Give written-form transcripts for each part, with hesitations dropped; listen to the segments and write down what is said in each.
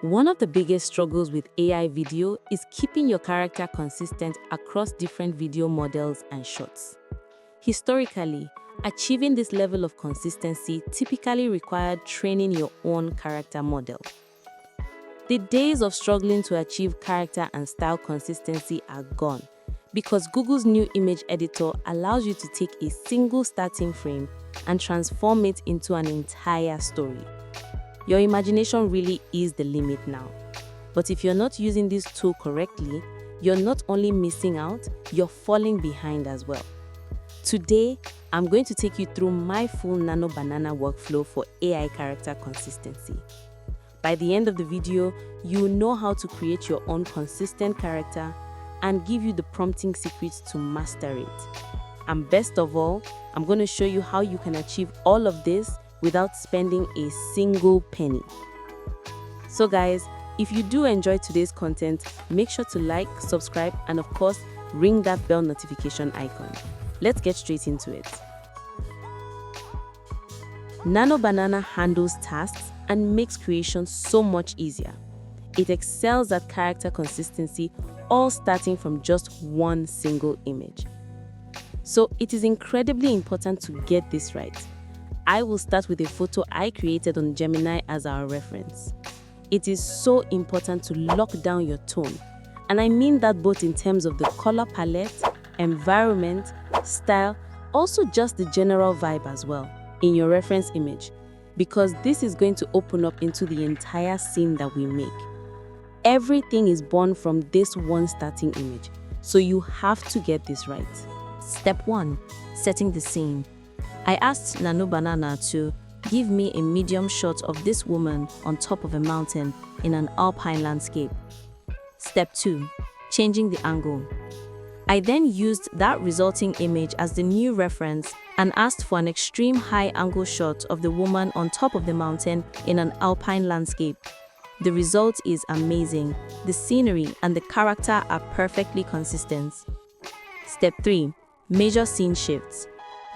One of the biggest struggles with AI video is keeping your character consistent across different video models and shots. Historically, achieving this level of consistency typically required training your own character model. The days of struggling to achieve character and style consistency are gone because Google's new image editor allows you to take a single starting frame and transform it into an entire story. Your imagination really is the limit now. But if you're not using this tool correctly, you're not only missing out, you're falling behind as well. Today, I'm going to take you through my full Nano Banana workflow for AI character consistency. By the end of the video, you'll know how to create your own consistent character and give you the prompting secrets to master it. And best of all, I'm going to show you how you can achieve all of this without spending a single penny. So guys, if you do enjoy today's content, make sure to like, subscribe, and of course, ring that bell notification icon. Let's get straight into it. Nano Banana handles tasks and makes creation so much easier. It excels at character consistency, all starting from just one single image. So it is incredibly important to get this right. I will start with a photo I created on Gemini as our reference. It is so important to lock down your tone, and I mean that both in terms of the color palette, environment, style, also just the general vibe as well in your reference image, because this is going to open up into the entire scene that we make. Everything is born from this one starting image, so you have to get this right. Step 1. Setting the scene. I asked Nano Banana to give me a medium shot of this woman on top of a mountain in an alpine landscape. Step 2. Changing the angle. I then used that resulting image as the new reference and asked for an extreme high angle shot of the woman on top of the mountain in an alpine landscape. The result is amazing. The scenery and the character are perfectly consistent. Step 3. Measure scene shifts.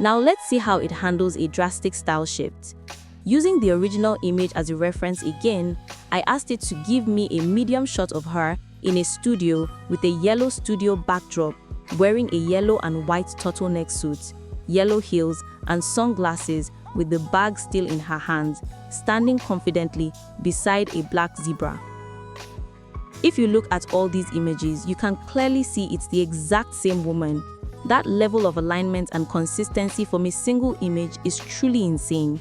Now let's see how it handles a drastic style shift. Using the original image as a reference again, I asked it to give me a medium shot of her in a studio with a yellow studio backdrop, wearing a yellow and white turtleneck suit, yellow heels, and sunglasses with the bag still in her hands, standing confidently beside a black zebra. If you look at all these images, you can clearly see it's the exact same woman. That level of alignment and consistency from a single image is truly insane.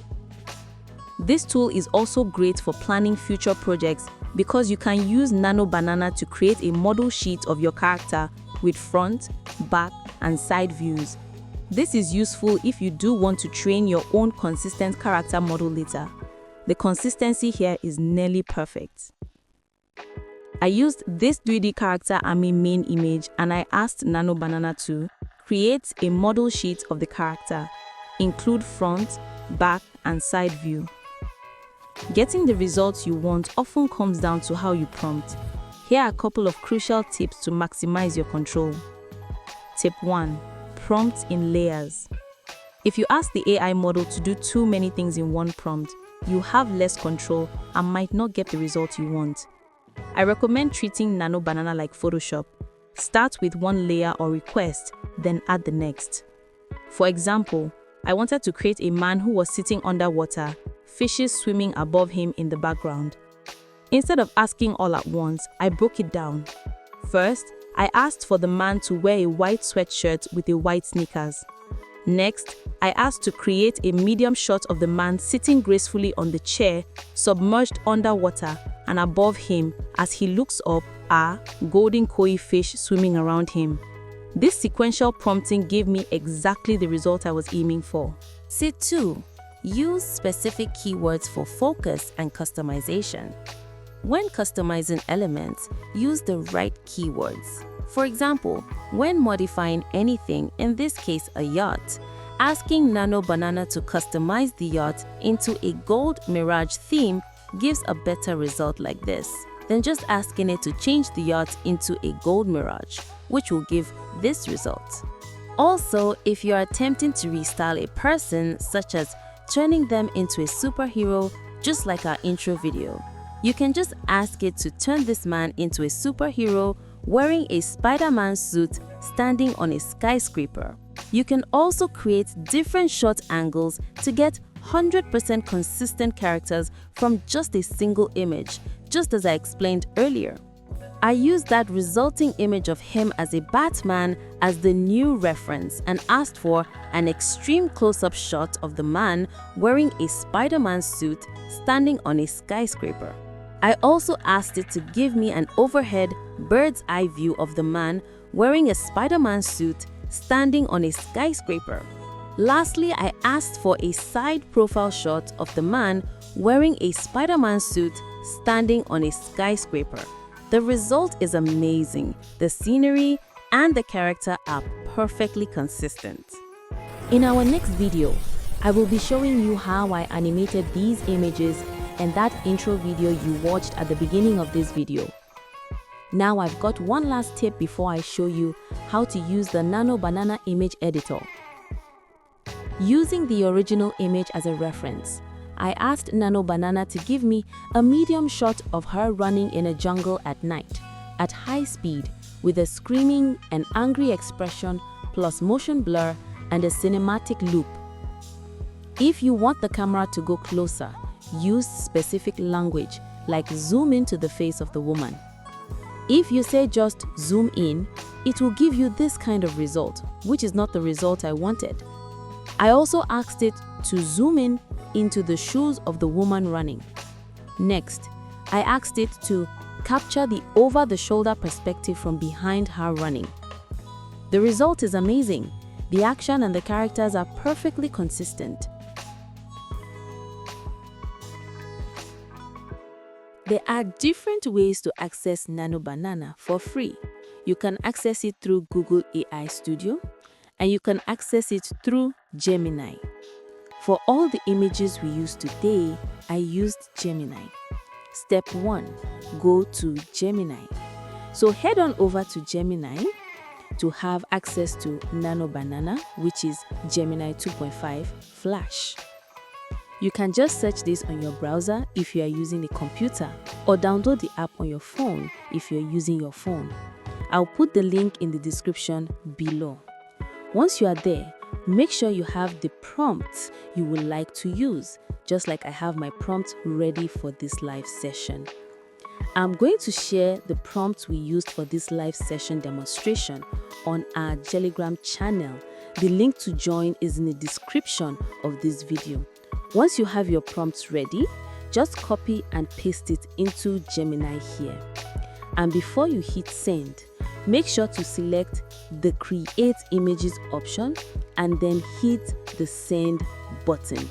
This tool is also great for planning future projects because you can use Nano Banana to create a model sheet of your character with front, back, and side views. This is useful if you do want to train your own consistent character model later. The consistency here is nearly perfect. I used this 3D character army main image and I asked Nano Banana to create a model sheet of the character, include front, back, and side view. Getting the results you want often comes down to how you prompt. Here are a couple of crucial tips to maximize your control. Tip 1. Prompt in layers. If you ask the AI model to do too many things in one prompt, you have less control and might not get the result you want. I recommend treating Nano Banana like Photoshop. Start with one layer or request, then add the next. For example, I wanted to create a man who was sitting underwater, fishes swimming above him in the background. Instead of asking all at once, I broke it down. First, I asked for the man to wear a white sweatshirt with a white sneakers. Next, I asked to create a medium shot of the man sitting gracefully on the chair, submerged underwater, and above him, as he looks up, are golden koi fish swimming around him. This sequential prompting gave me exactly the result I was aiming for. Tip 2. Use specific keywords for focus and customization. When customizing elements, use the right keywords. For example, when modifying anything, in this case a yacht, asking Nano Banana to customize the yacht into a gold mirage theme gives a better result like this than just asking it to change the yacht into a gold mirage, which will give this result. Also, if you are attempting to restyle a person, such as turning them into a superhero, just like our intro video, You can just ask it to turn this man into a superhero wearing a Spider-Man suit standing on a skyscraper. You can also create different shot angles to get 100% consistent characters from just a single image, just as I explained earlier. I used that resulting image of him as a Batman as the new reference and asked for an extreme close-up shot of the man wearing a Spider-Man suit standing on a skyscraper. I also asked it to give me an overhead bird's eye view of the man wearing a Spider-Man suit standing on a skyscraper. Lastly, I asked for a side profile shot of the man wearing a Spider-Man suit standing on a skyscraper. The result is amazing. The scenery and the character are perfectly consistent. In our next video, I will be showing you how I animated these images and that intro video you watched at the beginning of this video. Now I've got one last tip before I show you how to use the Nano Banana image editor. Using the original image as a reference, I asked Nano Banana to give me a medium shot of her running in a jungle at night, at high speed, with a screaming and angry expression plus motion blur and a cinematic loop. If you want the camera to go closer, use specific language like zoom into the face of the woman. If you say just zoom in, it will give you this kind of result, which is not the result I wanted. I also asked it to zoom in into the shoes of the woman running. Next, I asked it to capture the over-the-shoulder perspective from behind her running. The result is amazing. The action and the characters are perfectly consistent. There are different ways to access Nano Banana for free. You can access it through Google AI Studio, and you can access it through Gemini. For all the images we use today, I used Gemini. Step 1. Go to Gemini. So head on over to Gemini to have access to Nano Banana, which is Gemini 2.5 Flash. You can just search this on your browser if you are using a computer, or download the app on your phone if you're using your phone. I'll put the link in the description below. Once you are there, make sure you have the prompts you would like to use, just like I have my prompt ready for this live session. I'm going to share the prompts we used for this live session demonstration on our Telegram channel. The link to join is in the description of this video. Once you have your prompts ready, just copy and paste it into Gemini here. And before you hit send, make sure to select the Create Images option and then hit the Send button.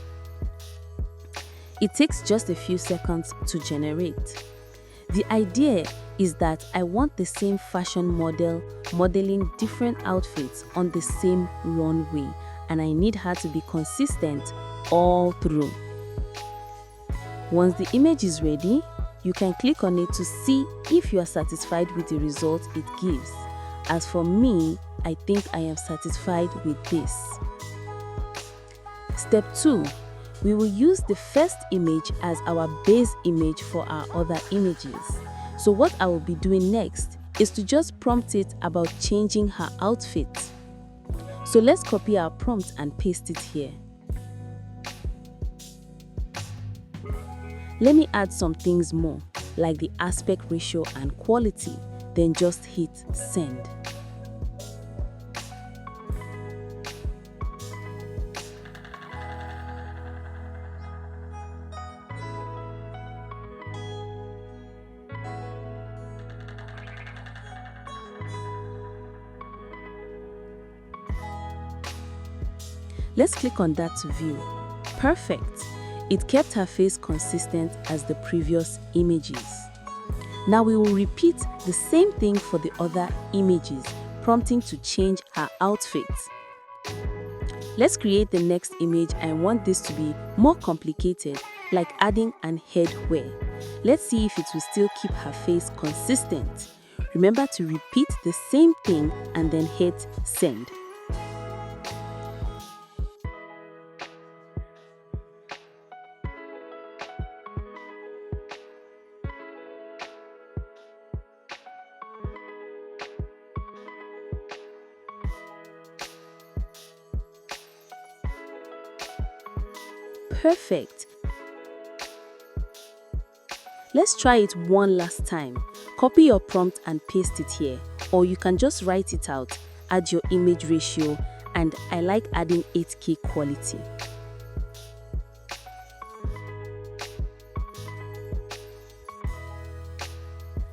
It takes just a few seconds to generate. The idea is that I want the same fashion model modeling different outfits on the same runway, and I need her to be consistent all through. Once the image is ready, you can click on it to see if you are satisfied with the result it gives. As for me, I think I am satisfied with this. Step 2. We will use the first image as our base image for our other images. So what I will be doing next is to just prompt it about changing her outfit. So let's copy our prompt and paste it here. Let me add some things more, like the aspect ratio and quality, then just hit send. Let's click on that to view. Perfect. It kept her face consistent as the previous images. Now we will repeat the same thing for the other images, prompting to change her outfit. Let's create the next image. I want this to be more complicated, like adding an headwear. Let's see if it will still keep her face consistent. Remember to repeat the same thing and then hit send. perfect. Let's try it one last time. Copy your prompt and paste it here, or you can just write it out, add your image ratio, and I like adding 8K quality.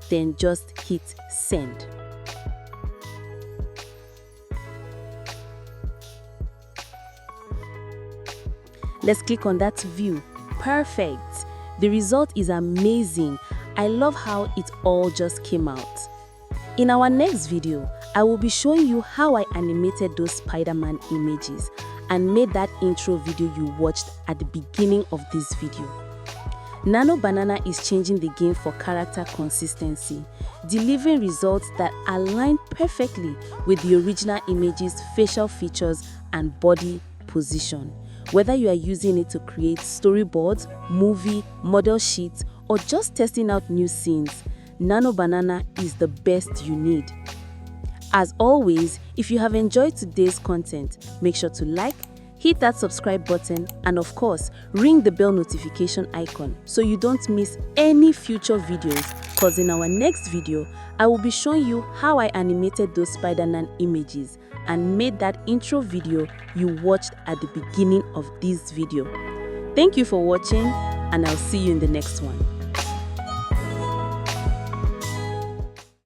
Then just hit send. Let's click on that view. Perfect. The result is amazing. I love how it all just came out. In our next video, I will be showing you how I animated those Spider-Man images and made that intro video you watched at the beginning of this video. Nano Banana is changing the game for character consistency, delivering results that align perfectly with the original image's facial features and body position. Whether you are using it to create storyboards, movie, model sheets, or just testing out new scenes, Nano Banana is the best you need. As always, if you have enjoyed today's content, make sure to like, hit that subscribe button, and of course, ring the bell notification icon so you don't miss any future videos, because in our next video, I will be showing you how I animated those Spider-Man images and made that intro video you watched at the beginning of this video. Thank you for watching, and I'll see you in the next one.